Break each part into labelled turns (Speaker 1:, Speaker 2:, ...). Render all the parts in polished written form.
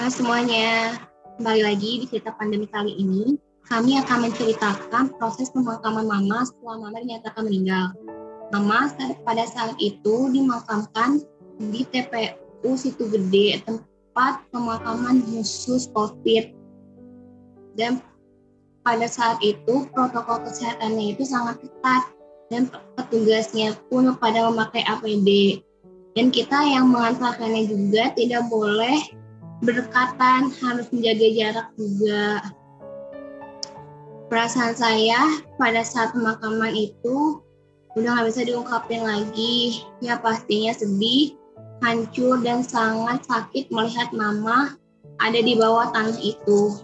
Speaker 1: Halo semuanya, kembali lagi di cerita pandemi kali ini. Kami akan menceritakan proses pemakaman Mama setelah Mama dinyatakan meninggal. Mama pada saat itu dimakamkan di TPU Situ Gede, tempat pemakaman khusus COVID. Dan pada saat itu protokol kesehatannya itu sangat ketat dan petugasnya pun pada memakai APD. Dan kita yang mengantarkannya juga tidak boleh berdekatan, harus menjaga jarak juga. Perasaan saya pada saat pemakaman itu udah gak bisa diungkapin lagi. Ya pastinya sedih, hancur, dan sangat sakit melihat Mama ada di bawah tanah itu.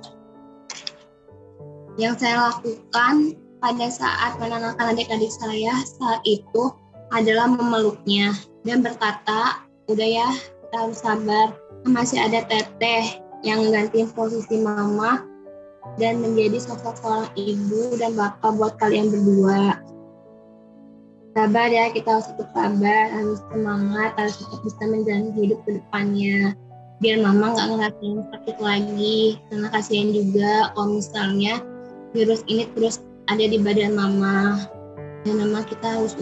Speaker 1: Yang saya lakukan pada saat menenangkan adik-adik saya saat itu adalah memeluknya dan berkata, udah ya, kita harus sabar, masih ada teteh yang mengganti posisi Mama dan menjadi sosok seorang ibu dan bapak buat kalian berdua. Sabar ya, kita harus tetap sabar, harus semangat, harus tetap bisa menjalani hidup ke depannya biar Mama gak ngerasain sakit lagi, karena kasihan juga kalau misalnya virus ini terus ada di badan Mama. Dan memang kita harus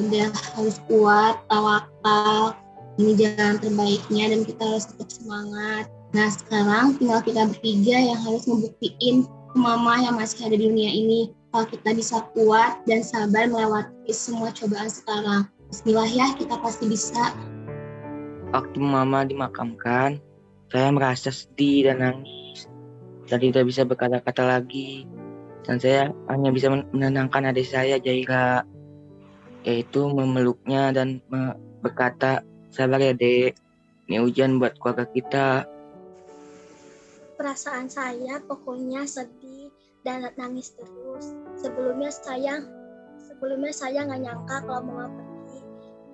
Speaker 1: kuat, tawakal, ini jalan terbaiknya dan kita harus tetap semangat. Nah sekarang tinggal kita bertiga yang harus membuktiin ke Mama yang masih ada di dunia ini kalau kita bisa kuat dan sabar melewati semua cobaan sekarang. Bismillah ya, kita pasti bisa.
Speaker 2: Waktu Mama dimakamkan, saya merasa sedih dan nangis dan tidak bisa berkata-kata lagi. Dan saya hanya bisa menenangkan adik saya, Jaira, yaitu memeluknya dan berkata, sabar ya dek, ini ujian buat keluarga kita.
Speaker 3: Perasaan saya pokoknya sedih dan nangis terus. Sebelumnya saya nggak nyangka kalau mau pergi,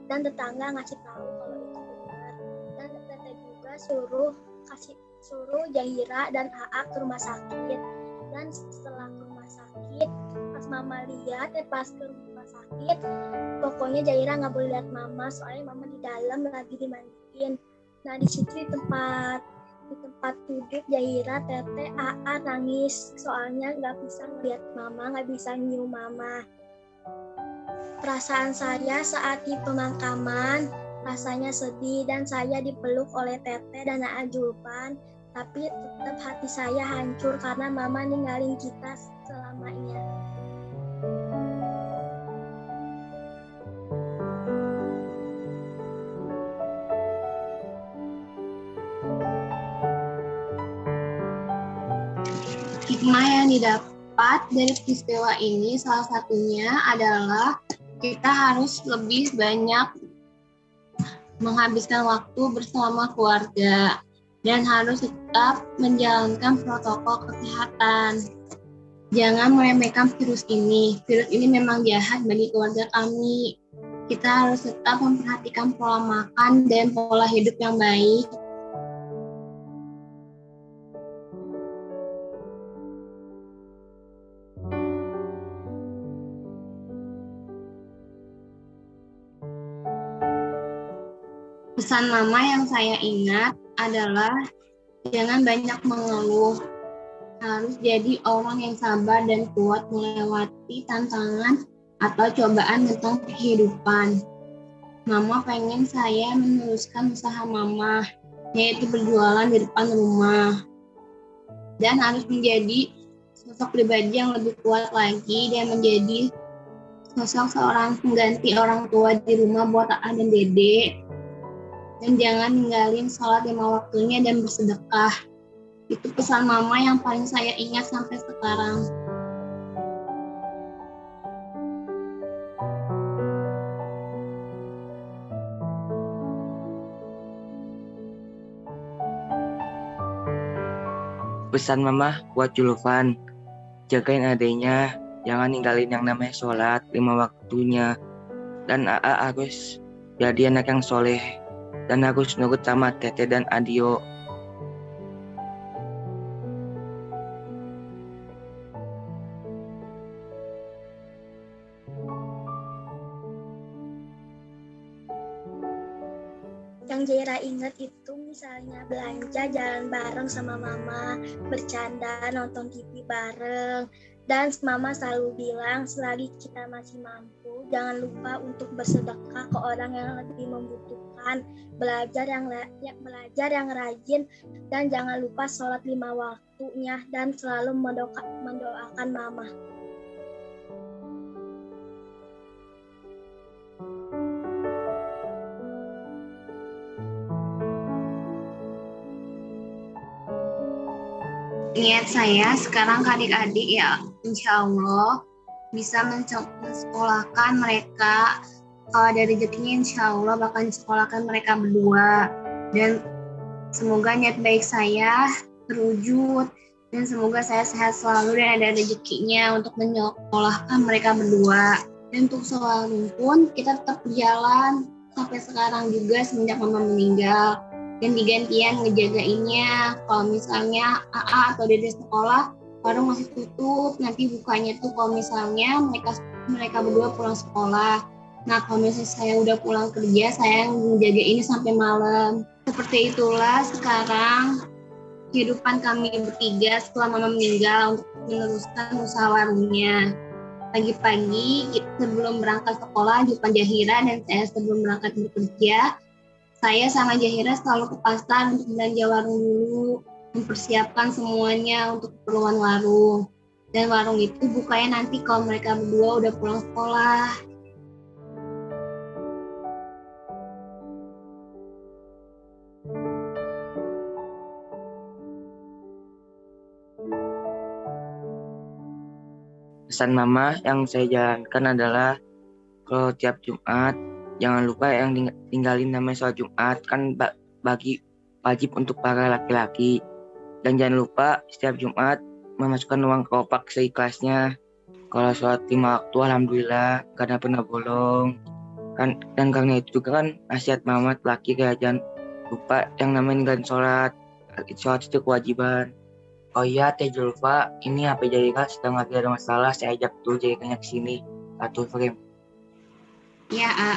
Speaker 3: dan tetangga ngasih tahu kalau itu benar. Dan teteh juga suruh Jaira dan AA ke rumah sakit. Dan setelah ke rumah sakit, pas Mama lihat pas ke rumah sakit, pokoknya Jaira nggak boleh lihat Mama, soalnya Mama di dalam lagi dimandiin. Nah di situ di tempat duduk Jaira, Teteh, AA nangis soalnya nggak bisa melihat Mama, nggak bisa nyium Mama. Perasaan saya saat di pemakaman rasanya sedih dan saya dipeluk oleh Teteh dan AA Julpan, tapi tetap hati saya hancur karena Mama ninggalin kita selamanya.
Speaker 1: Hikmah yang didapat dari peristiwa ini salah satunya adalah kita harus lebih banyak menghabiskan waktu bersama keluarga dan harus tetap menjalankan protokol kesehatan. Jangan meremehkan virus ini. Virus ini memang jahat bagi keluarga kami. Kita harus tetap memperhatikan pola makan dan pola hidup yang baik. Pesan Mama yang saya ingat adalah jangan banyak mengeluh. Harus jadi orang yang sabar dan kuat melewati tantangan atau cobaan tentang kehidupan. Mama pengen saya meneruskan usaha Mama, yaitu berjualan di depan rumah. Dan harus menjadi sosok pribadi yang lebih kuat lagi dan menjadi sosok seorang pengganti orang tua di rumah buat AA dan Dede. Dan jangan ninggalin sholat 5 waktunya dan bersedekah. Itu pesan Mama yang paling saya ingat sampai sekarang.
Speaker 2: Pesan Mama buat Julvan, jagain adiknya, jangan ninggalin yang namanya sholat 5 waktunya. Dan AA harus jadi anak yang soleh dan harus nurut sama Teteh dan Adio.
Speaker 3: Yang Jaira ingat itu misalnya belanja jalan bareng sama mama, bercanda, nonton TV bareng. Dan mama selalu bilang selagi kita masih mampu, jangan lupa untuk bersedekah ke orang yang lebih membutuhkan, belajar yang rajin, dan jangan lupa sholat 5 waktunya dan selalu mendoakan mama.
Speaker 1: Niat saya sekarang ke adik-adik ya, insya Allah bisa mensekolahkan mereka. Kalau ada rezekinya insya Allah bakal disekolahkan mereka berdua. Dan semoga niat baik saya terwujud. Dan semoga saya sehat selalu dan ada rezekinya untuk menyekolahkan mereka berdua. Dan untuk selalu pun kita tetap berjalan sampai sekarang juga semenjak mama meninggal. Dan digantian ngejagainnya. Kalau misalnya AA atau Dede sekolah, warung masih tutup. Nanti bukanya tuh kalau misalnya mereka berdua pulang sekolah. Nah, kalau misalnya saya udah pulang kerja, saya menjaga ini sampai malam. Seperti itulah sekarang kehidupan kami bertiga setelah mama meninggal untuk meneruskan usaha warungnya. Pagi-pagi sebelum berangkat sekolah, Jupan Jahira dan saya sebelum berangkat bekerja, saya sama Jahira selalu ke pasar untuk belanja warung dulu, mempersiapkan semuanya untuk keperluan warung. Dan warung itu bukanya nanti kalau mereka berdua udah pulang sekolah.
Speaker 2: Pesan mama yang saya jalankan adalah kalau tiap Jumat jangan lupa yang tinggalin namanya sholat Jumat, kan bagi wajib untuk para laki-laki. Dan jangan lupa setiap Jumat memasukkan uang kopak seikhlasnya. Kalau sholat 5 waktu alhamdulillah karena pernah bolong. Dan karena itu juga kan nasihat mama laki kayak jangan lupa yang namanya ninggalin sholat. Sholat itu kewajiban. Oh iya, Teh Julfa, ini HP Jarika sedang lagi ada masalah. Saya ajak dulu Jarikanya ke sini. Satu frame.
Speaker 1: Ya, A.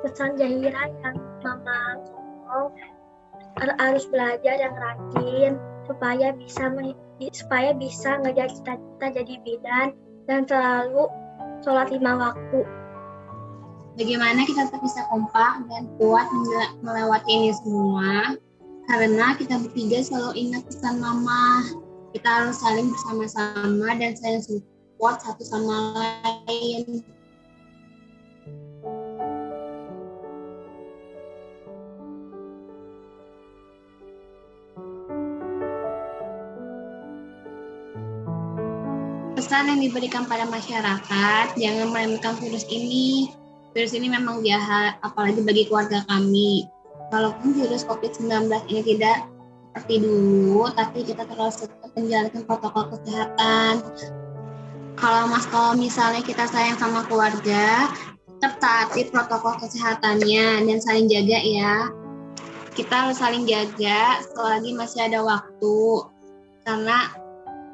Speaker 3: Pesan Jahira yang mama ngomong, harus belajar yang rajin supaya bisa ngejar cita-cita jadi bidan dan selalu sholat 5 waktu.
Speaker 1: Bagaimana kita tetap bisa kompak dan kuat melewati ini semua? Karena kita bertiga selalu ingat pesan mama. Kita harus saling bersama-sama dan saling support satu sama lain. Pesan yang diberikan pada masyarakat, jangan meremehkan virus ini. Virus ini memang jahat, apalagi bagi keluarga kami. Walaupun virus COVID-19 ini tidak seperti dulu, tapi kita terus tetap menjalankan protokol kesehatan. Kalau misalnya kita sayang sama keluarga, tetap taati protokol kesehatannya dan saling jaga ya. Kita harus saling jaga selagi masih ada waktu. Karena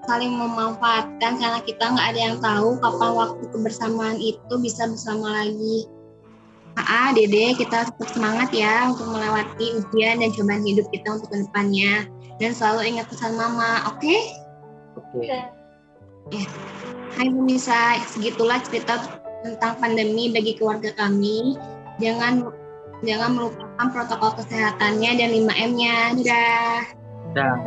Speaker 1: saling memanfaatkan karena kita nggak ada yang tahu kapan waktu kebersamaan itu bisa bersama lagi. Dede, kita tetap semangat ya untuk melewati ujian dan cobaan hidup kita untuk kedepannya. Dan selalu ingat pesan mama, oke?
Speaker 2: Oke.
Speaker 1: Ya. Hai pemirsa, segitulah cerita tentang pandemi bagi keluarga kami. Jangan melupakan protokol kesehatannya dan 5M-nya. Dadah.
Speaker 2: Dah.